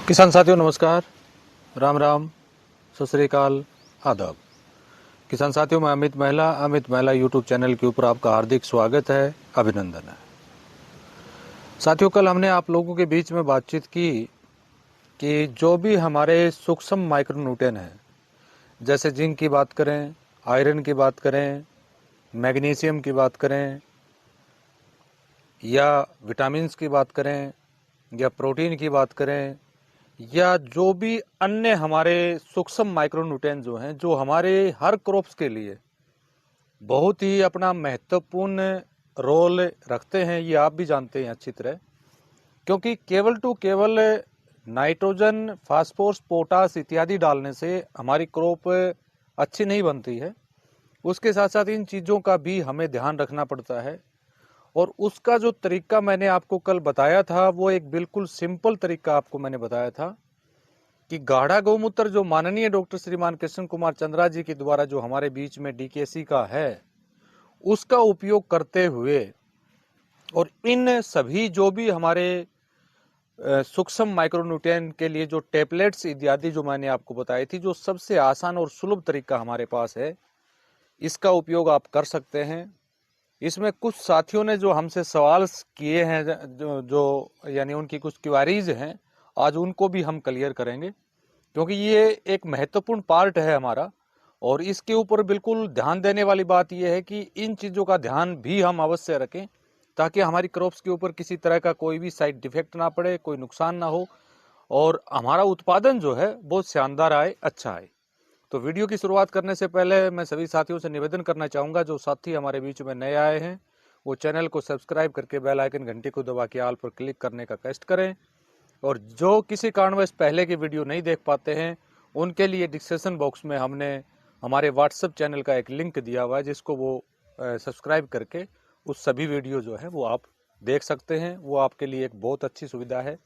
किसान साथियों नमस्कार, राम राम, सत श्री अकाल, आदाब। किसान साथियों, मैं अमित महिला यूट्यूब चैनल के ऊपर आपका हार्दिक स्वागत है, अभिनंदन है। साथियों, कल हमने आप लोगों के बीच में बातचीत की कि जो भी हमारे सूक्ष्म माइक्रोन्यूट्रिएंट हैं, जैसे जिंक की बात करें, आयरन की बात करें, मैग्नीशियम की बात करें, या विटामिन्स की बात करें, या प्रोटीन की बात करें, या जो भी अन्य हमारे सूक्ष्म माइक्रोन्यूट्रिएंट जो हैं, जो हमारे हर क्रॉप्स के लिए बहुत ही अपना महत्वपूर्ण रोल रखते हैं, ये आप भी जानते हैं अच्छी तरह। क्योंकि केवल नाइट्रोजन, फास्फोरस, पोटास इत्यादि डालने से हमारी क्रॉप अच्छी नहीं बनती है। उसके साथ साथ इन चीज़ों का भी हमें ध्यान रखना पड़ता है। और उसका जो तरीका मैंने आपको कल बताया था, वो एक बिल्कुल सिंपल तरीका आपको मैंने बताया था कि गाढ़ा गौमूत्र जो माननीय डॉक्टर श्रीमान कृष्ण कुमार चंद्रा जी के द्वारा जो हमारे बीच में डीकेसी का है, उसका उपयोग करते हुए और इन सभी जो भी हमारे सूक्ष्म माइक्रोन्यूट्रिएंट के लिए जो टेबलेट्स इत्यादि जो मैंने आपको बताई थी, जो सबसे आसान और सुलभ तरीका हमारे पास है, इसका उपयोग आप कर सकते हैं। इसमें कुछ साथियों ने जो हमसे सवाल किए हैं, जो यानी उनकी कुछ क्वेरीज हैं, आज उनको भी हम क्लियर करेंगे, क्योंकि ये एक महत्वपूर्ण पार्ट है हमारा। और इसके ऊपर बिल्कुल ध्यान देने वाली बात यह है कि इन चीज़ों का ध्यान भी हम अवश्य रखें, ताकि हमारी क्रॉप्स के ऊपर किसी तरह का कोई भी साइड डिफेक्ट ना पड़े, कोई नुकसान ना हो, और हमारा उत्पादन जो है बहुत शानदार आए, अच्छा आए। तो वीडियो की शुरुआत करने से पहले मैं सभी साथियों से निवेदन करना चाहूँगा, जो साथी हमारे बीच में नए आए हैं, वो चैनल को सब्सक्राइब करके बेल आइकन घंटी को दबा के ऑल पर क्लिक करने का कष्ट करें। और जो किसी कारणवश पहले की वीडियो नहीं देख पाते हैं, उनके लिए डिस्क्रिप्शन बॉक्स में हमने हमारे व्हाट्सएप चैनल का एक लिंक दिया हुआ है, जिसको वो सब्सक्राइब करके उस सभी वीडियो जो है वो आप देख सकते हैं। वो आपके लिए एक बहुत अच्छी सुविधा है।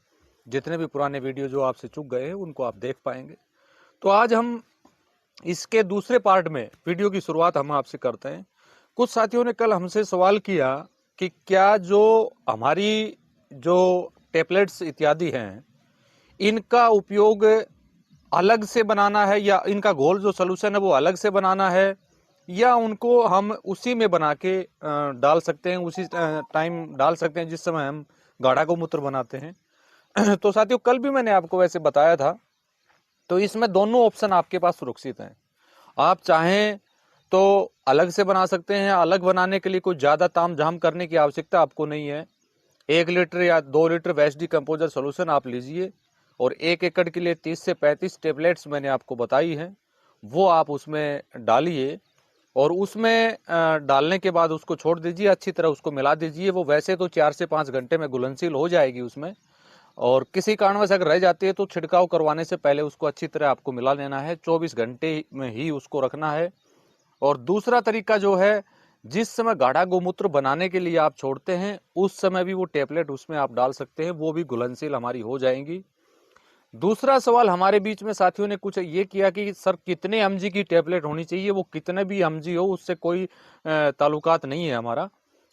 जितने भी पुराने वीडियो जो आपसे चूक गए हैं, उनको आप देख पाएंगे। तो आज हम इसके दूसरे पार्ट में वीडियो की शुरुआत हम आपसे करते हैं। कुछ साथियों ने कल हमसे सवाल किया कि क्या जो हमारी जो टेबलेट्स इत्यादि हैं, इनका उपयोग अलग से बनाना है, या इनका घोल जो सोल्यूशन है वो अलग से बनाना है, या उनको हम उसी में बना के डाल सकते हैं, उसी टाइम डाल सकते हैं जिस समय हम गाढ़ा गौमूत्र बनाते हैं। तो साथियों, कल भी मैंने आपको वैसे बताया था। तो इसमें दोनों ऑप्शन आपके पास सुरक्षित हैं। आप चाहें तो अलग से बना सकते हैं। अलग बनाने के लिए कोई ज़्यादा ताम झाम करने की आवश्यकता आपको नहीं है। 1 लीटर या 2 लीटर वेस्ट डिकम्पोजर सोल्यूशन आप लीजिए, और 1 एकड़ के लिए 30 से 35 टेबलेट्स मैंने आपको बताई हैं, वो आप उसमें डालिए। और उसमें डालने के बाद उसको छोड़ दीजिए, अच्छी तरह उसको मिला दीजिए। वो वैसे तो 4 से 5 घंटे में घुलनशील हो जाएगी उसमें, और किसी कारणवश अगर रह जाती है तो छिड़काव करवाने से पहले उसको अच्छी तरह आपको मिला लेना है। 24 घंटे में ही उसको रखना है। और दूसरा तरीका जो है, जिस समय गाढ़ा गौमूत्र बनाने के लिए आप छोड़ते हैं, उस समय भी वो टेबलेट उसमें आप डाल सकते हैं, वो भी घुलनशील हमारी हो जाएंगी। दूसरा सवाल हमारे बीच में साथियों ने कुछ ये किया कि सर कितने एमजी की टेबलेट होनी चाहिए। वो कितने भी एमजी हो, उससे कोई ताल्लुकात नहीं है हमारा।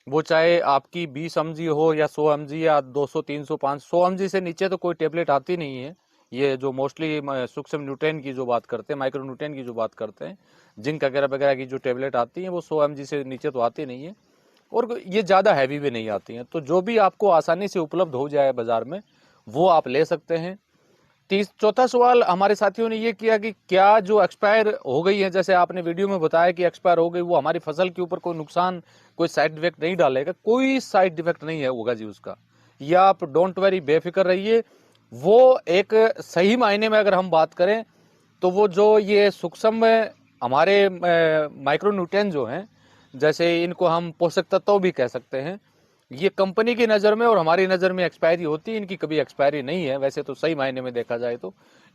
वो चाहे आपकी 20 एमजी हो या 100 एमजी या 200, 300, 500, 100 एमजी से नीचे तो कोई टेबलेट आती नहीं है। ये जो मोस्टली सूक्ष्म न्यूट्रिएंट की जो बात करते हैं, माइक्रो न्यूट्रिएंट की जो बात करते हैं, जिंक वगैरह वगैरह की जो टेबलेट आती हैं, वो 100 एमजी से नीचे तो आती नहीं है, और ये ज़्यादा हैवी भी नहीं आती हैं। तो जो भी आपको आसानी से उपलब्ध हो जाए बाजार में, वो आप ले सकते हैं। चौथा सवाल हमारे साथियों ने ये किया कि क्या जो एक्सपायर हो गई है, जैसे आपने वीडियो में बताया कि एक्सपायर हो गई, वो हमारी फसल के ऊपर कोई नुकसान, कोई साइड इफेक्ट नहीं डालेगा। कोई साइड इफेक्ट नहीं है होगा जी उसका, या आप डोंट वरी, बेफिक्र रहिए। वो एक सही मायने में अगर हम बात करें, तो वो जो ये सूक्ष्म हमारे माइक्रो न्यूट्रिएंट जो हैं, जैसे इनको हम पोषक तत्व भी कह सकते हैं, ये कंपनी की नज़र में और हमारी नज़र में एक्सपायरी होती है। इनकी कभी एक्सपायरी नहीं है वैसे तो, सही मायने में देखा जाए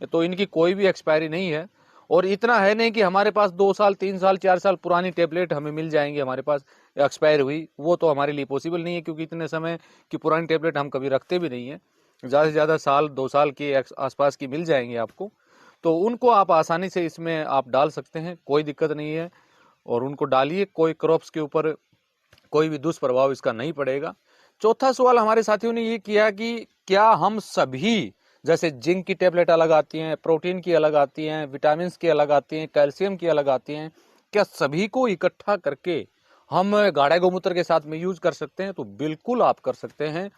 तो इनकी कोई भी एक्सपायरी नहीं है। और इतना है नहीं कि हमारे पास 2 साल, 3 साल, 4 साल पुरानी टेबलेट हमें मिल जाएंगी हमारे पास एक्सपायर हुई। वो तो हमारे लिए पॉसिबल नहीं है, क्योंकि इतने समय की पुरानी टेबलेट हम कभी रखते भी नहीं है। ज़्यादा से ज़्यादा साल, 2 साल के आसपास की मिल जाएंगी आपको। तो उनको आप आसानी से इसमें आप डाल सकते हैं, कोई दिक्कत नहीं है। और उनको डालिए, कोई क्रॉप्स के ऊपर कोई भी दुष्प्रभाव इसका नहीं पड़ेगा। चौथा सवाल हमारे साथियों ने ये किया कि क्या हम सभी, जैसे जिंक की टेबलेट अलग आती हैं, प्रोटीन की अलग आती हैं, विटामिन की अलग आती हैं, कैल्शियम की अलग आती हैं, क्या सभी को इकट्ठा करके हम गाढ़े गोमूत्र के साथ में यूज कर सकते हैं? तो बिल्कुल आप कर सकते हैं,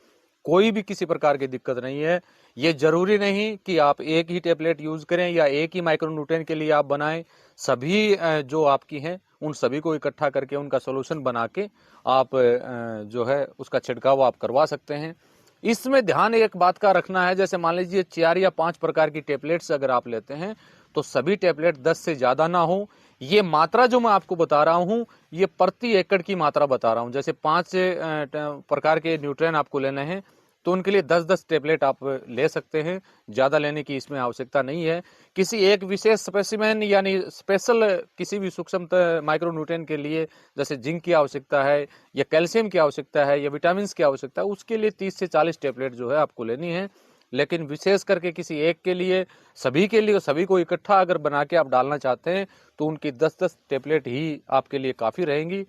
कोई भी किसी प्रकार की दिक्कत नहीं है। ये जरूरी नहीं कि आप एक ही टेबलेट यूज करें या एक ही माइक्रोन्यूट्रिएंट के लिए आप बनाएं। सभी जो आपकी हैं उन सभी को इकट्ठा करके उनका सॉल्यूशन बना के आप जो है उसका छिड़काव आप करवा सकते हैं। इसमें ध्यान एक बात का रखना है, जैसे मान लीजिए 4 या 5 प्रकार की टेबलेट्स अगर आप लेते हैं तो सभी टेबलेट 10 से ज्यादा ना हो। ये मात्रा जो मैं आपको बता रहा हूं ये प्रति एकड़ की मात्रा बता रहा हूं। जैसे 5 प्रकार के न्यूट्रिएंट आपको लेने हैं तो उनके लिए 10-10 टेबलेट आप ले सकते हैं, ज्यादा लेने की इसमें आवश्यकता नहीं है। किसी एक विशेष स्पेसिमेन यानी स्पेशल किसी भी सूक्ष्म माइक्रोन्यूट्रिएंट के लिए जैसे जिंक की आवश्यकता है या कैल्शियम की आवश्यकता है या विटामिन की आवश्यकता है, उसके लिए 30 से 40 टेबलेट जो है आपको लेनी है। लेकिन विशेष करके किसी एक के लिए, सभी के लिए, सभी को इकट्ठा अगर बना के आप डालना चाहते हैं तो उनकी 10-10 टेबलेट ही आपके लिए काफी रहेंगी।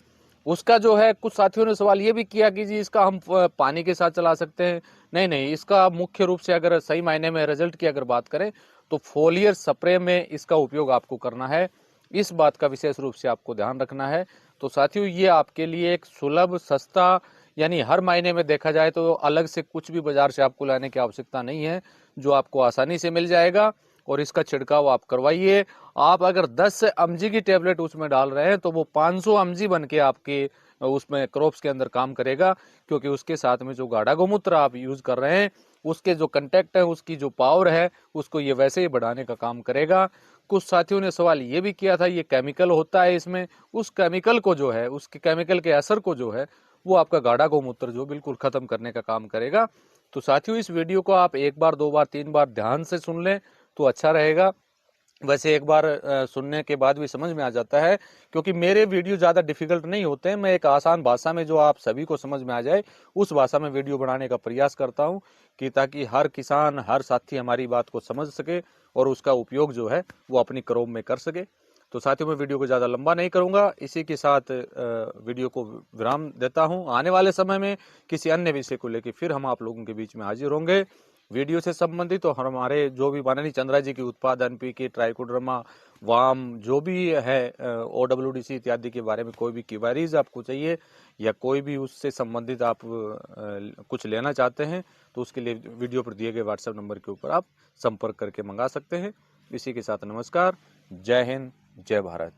उसका जो है कुछ साथियों ने सवाल ये भी किया कि जी इसका हम पानी के साथ चला सकते हैं। नहीं नहीं, इसका मुख्य रूप से अगर सही मायने में रिजल्ट की अगर बात करें तो फोलियर स्प्रे में इसका उपयोग आपको करना है। इस बात का विशेष रूप से आपको ध्यान रखना है। तो साथियों ये आपके लिए एक सुलभ, सस्ता, यानी हर महीने में देखा जाए तो अलग से कुछ भी बाजार से आपको लाने की आवश्यकता नहीं है, जो आपको आसानी से मिल जाएगा और इसका छिड़काव आप करवाइए। आप अगर 10 एमजी की टेबलेट उसमें डाल रहे हैं तो वो 500 एमजी बन के आपके उसमें क्रॉप्स के अंदर काम करेगा, क्योंकि उसके साथ में जो गाढ़ा गोमूत्र आप यूज कर रहे हैं उसके जो कंटेक्ट है, उसकी जो पावर है, उसको ये वैसे ही बढ़ाने का काम करेगा। कुछ साथियों ने सवाल ये भी किया था ये केमिकल होता है इसमें, उस केमिकल को जो है, उसके केमिकल के असर को जो है वो आपका गाढ़ा गोमूत्र जो बिल्कुल खत्म करने का काम करेगा। तो साथियों इस वीडियो को आप 1 बार 2 बार 3 बार ध्यान से सुन लें तो अच्छा रहेगा। वैसे एक बार सुनने के बाद भी समझ में आ जाता है, क्योंकि मेरे वीडियो ज़्यादा डिफिकल्ट नहीं होते हैं। मैं एक आसान भाषा में जो आप सभी को समझ में आ जाए उस भाषा में वीडियो बनाने का प्रयास करता हूं, कि ताकि हर किसान, हर साथी हमारी बात को समझ सके और उसका उपयोग जो है वो अपनी क्रॉप में कर सके। तो साथियों मैं वीडियो को ज़्यादा लंबा नहीं करूंगा, इसी के साथ वीडियो को विराम देता हूं। आने वाले समय में किसी अन्य विषय को लेकर फिर हम आप लोगों के बीच में हाजिर होंगे। वीडियो से संबंधित तो हमारे जो भी माननीय चंद्रा जी की उत्पाद एनपीके, ट्राइकोडर्मा, वाम जो भी है, ओडब्ल्यूडीसी इत्यादि के बारे में कोई भी क्वेरीज आपको चाहिए या कोई भी उससे संबंधित आप कुछ लेना चाहते हैं तो उसके लिए वीडियो पर दिए गए व्हाट्सएप नंबर के ऊपर आप संपर्क करके मंगा सकते हैं। इसी के साथ नमस्कार, जय हिंद, जय भारत।